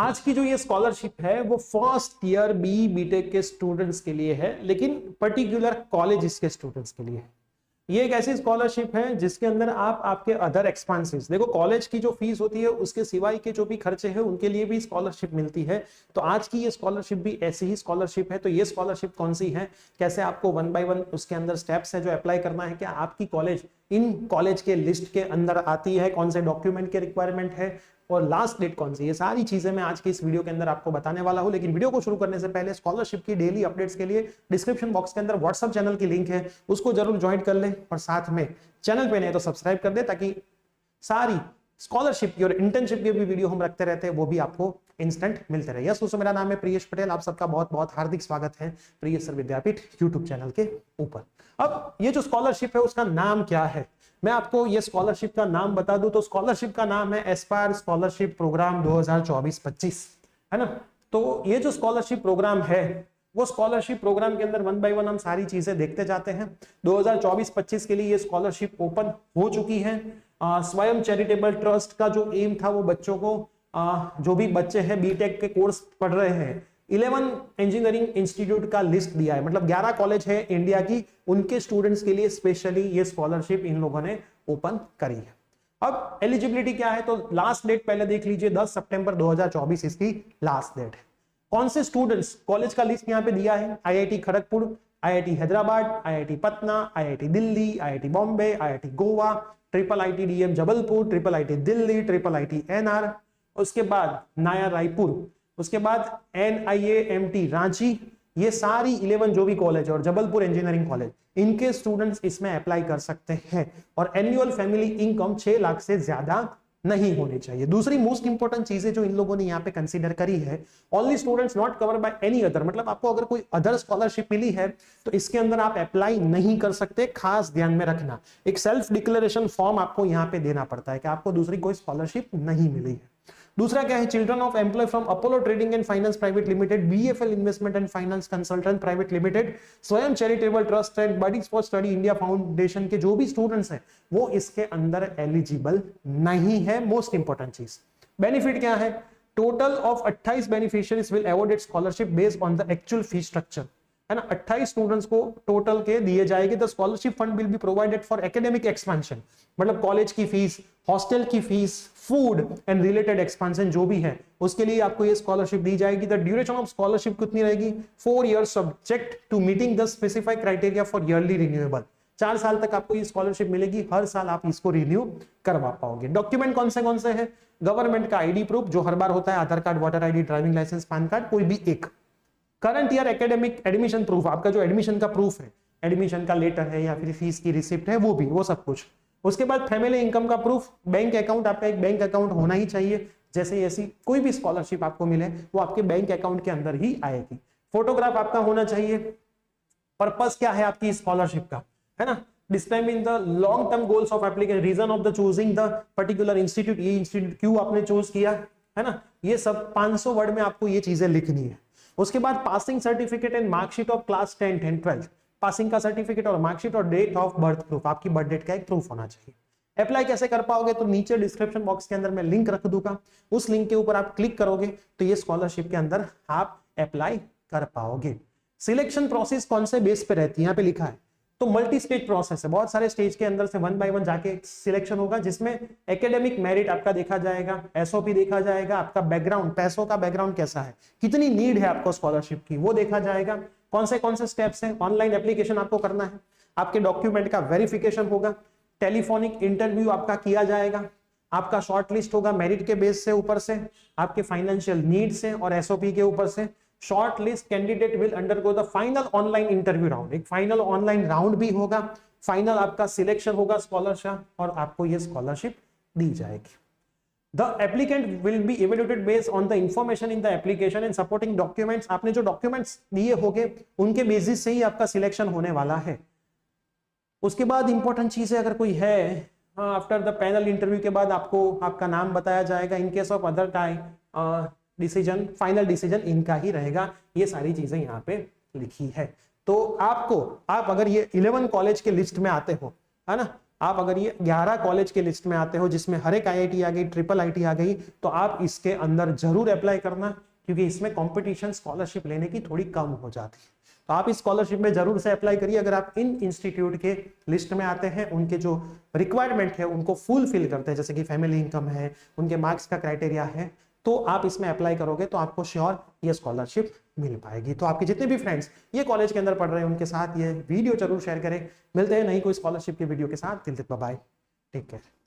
आज की जो ये स्कॉलरशिप है वो फर्स्ट ईयर बीटेक के स्टूडेंट्स के लिए है, लेकिन पर्टिकुलर कॉलेज के स्टूडेंट्स के लिए है। ये एक ऐसी स्कॉलरशिप है जिसके अंदर आप आपके अदर एक्सपेंसेस, देखो कॉलेज की जो फीस होती है उसके सिवाय के जो भी खर्चे हैं उनके लिए भी स्कॉलरशिप मिलती है। तो आज की ये स्कॉलरशिप भी ऐसी ही स्कॉलरशिप है। तो ये स्कॉलरशिप कौन सी है, कैसे आपको 1 बाय 1 उसके अंदर स्टेप्स है जो अप्लाई करना है, क्या आपकी कॉलेज इन कॉलेज के लिस्ट के अंदर आती है, कौन से डॉक्यूमेंट के रिक्वायरमेंट है और लास्ट डेट कौन सी, ये सारी चीजें मैं आज के इस वीडियो के अंदर आपको बताने वाला हूं। लेकिन वीडियो को शुरू करने से पहले स्कॉलरशिप की डेली अपडेट्स के लिए डिस्क्रिप्शन बॉक्स के अंदर व्हाट्सएप चैनल की लिंक है, उसको जरूर ज्वाइन कर ले और साथ में चैनल पे नहीं तो सब्सक्राइब कर दे, ताकि सारी स्कॉलरशिप की और इंटर्नशिप की भी वीडियो हम रखते रहते हैं वो भी आपको इंस्टेंट मिलते रहे। दोस्तों मेरा नाम है प्रियेश पटेल, आप सबका बहुत बहुत हार्दिक स्वागत है प्रियेश सर विद्यापीठ यूट्यूब चैनल के ऊपर। अब ये जो स्कॉलरशिप है उसका नाम क्या है, मैं आपको ये स्कॉलरशिप का नाम बता दूं तो स्कॉलरशिप का नाम है एस्पायर स्कॉलरशिप प्रोग्राम 2024-25, है ना। तो ये जो स्कॉलरशिप प्रोग्राम है वो स्कॉलरशिप प्रोग्राम के अंदर 1 बाय 1 हम सारी चीजें देखते जाते हैं। 2024-25 के लिए ये स्कॉलरशिप ओपन हो चुकी है। स्वयं चैरिटेबल ट्रस्ट का जो एम था वो बच्चों को जो भी बच्चे हैं बीटेक के कोर्स पढ़ रहे हैं, 11 इंजीनियरिंग इंस्टीट्यूट का लिस्ट दिया है, मतलब 11 कॉलेज है इंडिया की, उनके स्टूडेंट्स के लिए स्पेशली ये स्कॉलरशिप इन लोगों ने ओपन करी है। अब एलिजिबिलिटी क्या है, तो लास्ट डेट पहले देख लीजिए, 10 सितंबर 2024 इसकी लास्ट डेट है। कौन से स्टूडेंट्स, कॉलेज का लिस्ट यहाँ पे दिया है, IIT Kharagpur, IIT Hyderabad, IIT Patna, IIT Delhi, IIT Bombay, IIT Goa, triple IT DM Jabalpur, triple IT Delhi, triple IT NR, उसके बाद नाया रायपुर, उसके बाद NIAMT रांची, ये सारी 11 जो भी कॉलेज और जबलपुर इंजीनियरिंग कॉलेज, इनके स्टूडेंट्स इसमें अप्लाई कर सकते हैं। और एनुअल फैमिली इनकम 6 लाख से ज्यादा नहीं होनी चाहिए। दूसरी मोस्ट इंपॉर्टेंट चीजें जो इन लोगों ने यहाँ पे कंसीडर करी है, only students not cover by any other, मतलब आपको अगर कोई अदर स्कॉलरशिप मिली है तो इसके अंदर आप अप्लाई नहीं कर सकते, खास ध्यान में रखना। एक सेल्फ डिक्लेरेशन फॉर्म आपको यहाँ पे देना पड़ता है कि आपको दूसरी कोई स्कॉलरशिप नहीं मिली है। दूसरा क्या है, children of employ from Apollo trading and finance private limited, BFL investment and finance consultant private limited, Swayam charitable trust and buddies for study India foundation के जो भी स्टूडेंट्स हैं वो इसके अंदर एलिजिबल नहीं है। मोस्ट इंपॉर्टेंट चीज, बेनिफिट क्या है, total of 28 beneficiaries will awarded scholarship based on the actual fee structure, है ना। 28 स्टूडेंट्स को टोटल के दिए जाएंगे। The scholarship fund will be provided for academic expansion, मतलब कॉलेज की फीस, हॉस्टल की fees, food and related expansion जो भी है उसके लिए आपको ये स्कॉलरशिप दी जाएगी। द ड्यूरेशन ऑफ स्कॉलरशिप कितनी रहेगी, 4 years subject to meeting the specified criteria for yearly renewable, 4 साल तक आपको ये स्कॉलरशिप मिलेगी, हर साल आप इसको रिन्यू करवा पाओगे। डॉक्यूमेंट कौन से हैं, गवर्नमेंट का आईडी प्रूफ जो हर बार होता है, Aadhaar card, voter ID, driving licence, PAN card, कोई भी एक। Current year academic admission proof, आपका जो एडमिशन का प्रूफ है, एडमिशन का लेटर है या फिर फीस की रिसिप्ट है, वो भी, वो सब कुछ। उसके बाद फैमिली इनकम का प्रूफ, बैंक अकाउंट, आपका एक बैंक अकाउंट होना ही चाहिए, जैसे ऐसी कोई भी स्कॉलरशिप आपको मिले वो आपके बैंक अकाउंट के अंदर ही आएगी। फोटोग्राफ आपका होना चाहिए। पर्पस क्या है आपकी स्कॉलरशिप का, है ना, describing the long term goals of application, reason of the choosing the particular institute, ये इंस्टीट्यूट क्यों आपने चूज किया, है ना, ये सब 500 वर्ड में आपको ये चीजें लिखनी है। उसके बाद passing certificate and marksheet of class 10 and 12, passing का सर्टिफिकेट और मार्कशीट और डेट ऑफ बर्थ प्रूफ, आपकी बर्थ डेट का एक प्रूफ होना चाहिए। अप्लाई कैसे कर पाओगे, तो नीचे डिस्क्रिप्शन बॉक्स के अंदर मैं लिंक रख दूंगा, उस लिंक के ऊपर आप क्लिक करोगे तो ये स्कॉलरशिप के अंदर आप अप्लाई कर पाओगे। सिलेक्शन प्रोसेस कौन से बेस पे रहती है, यहाँ पे लिखा है, तो मल्टी स्टेज प्रोसेस है, बहुत सारे स्टेज के अंदर से 1 बाय 1 जाके सिलेक्शन होगा, जिसमें एकेडमिक मेरिट आपका देखा जाएगा, SOP देखा जाएगा, आपका बैकग्राउंड, पैसों का बैकग्राउंड कैसा है, कितनी नीड है आपको स्कॉलरशिप की, वो देखा जाएगा। कौन से स्टेप्स हैं, ऑनलाइन एप्लीकेशन आपको करना है, आपके डॉक्यूमेंट का वेरिफिकेशन होगा, टेलीफोनिक इंटरव्यू आपका किया जाएगा, आपका शॉर्टलिस्ट होगा मेरिट के बेस से, ऊपर से आपके फाइनेंशियल नीड से और SOP के ऊपर से। Short list candidate will undergo the final online interview round, एक फाइनल ऑनलाइन राउंड भी होगा, फाइनल आपका सिलेक्शन होगा स्कॉलरशिप और आपको ये स्कॉलरशिप दी जाएगी। The applicant will be evaluated based on the information in the application and supporting documents, आपने जो डॉक्यूमेंट्स दिए होंगे उनके बेसिस से ही आपका सिलेक्शन होने वाला है। उसके बाद इंपॉर्टेंट चीजें अगर कोई है, आफ्टर द पैनल इंटरव्यू के बाद आपको आपका नाम बताया जाएगा, in case of other time decision, final decision इनका ही रहेगा, ये सारी चीजें यहाँ पे लिखी है। तो आप अगर ये 11 कॉलेज के लिस्ट में आते हो, है ना, आप अगर ये 11 कॉलेज के लिस्ट में आते हो जिसमें हर एक IIT आ गई, ट्रिपल IIT आ गई, तो आप इसके अंदर जरूर अप्लाई करना, क्योंकि इसमें कंपटीशन स्कॉलरशिप लेने की थोड़ी कम हो जाती है। तो आप इस स्कॉलरशिप में जरूर से अप्लाई करिए अगर आप इन इंस्टीट्यूट के लिस्ट में आते हैं, उनके जो रिक्वायरमेंट है उनको फुलफिल करते हैं, जैसे कि फैमिली इनकम है, उनके मार्क्स का क्राइटेरिया है, तो आप इसमें अप्लाई करोगे तो आपको श्योर ये स्कॉलरशिप मिल पाएगी। तो आपके जितने भी फ्रेंड्स ये कॉलेज के अंदर पढ़ रहे हैं उनके साथ ये वीडियो जरूर शेयर करें। मिलते हैं नई कोई स्कॉलरशिप की वीडियो के साथ। Till then bye bye, take care.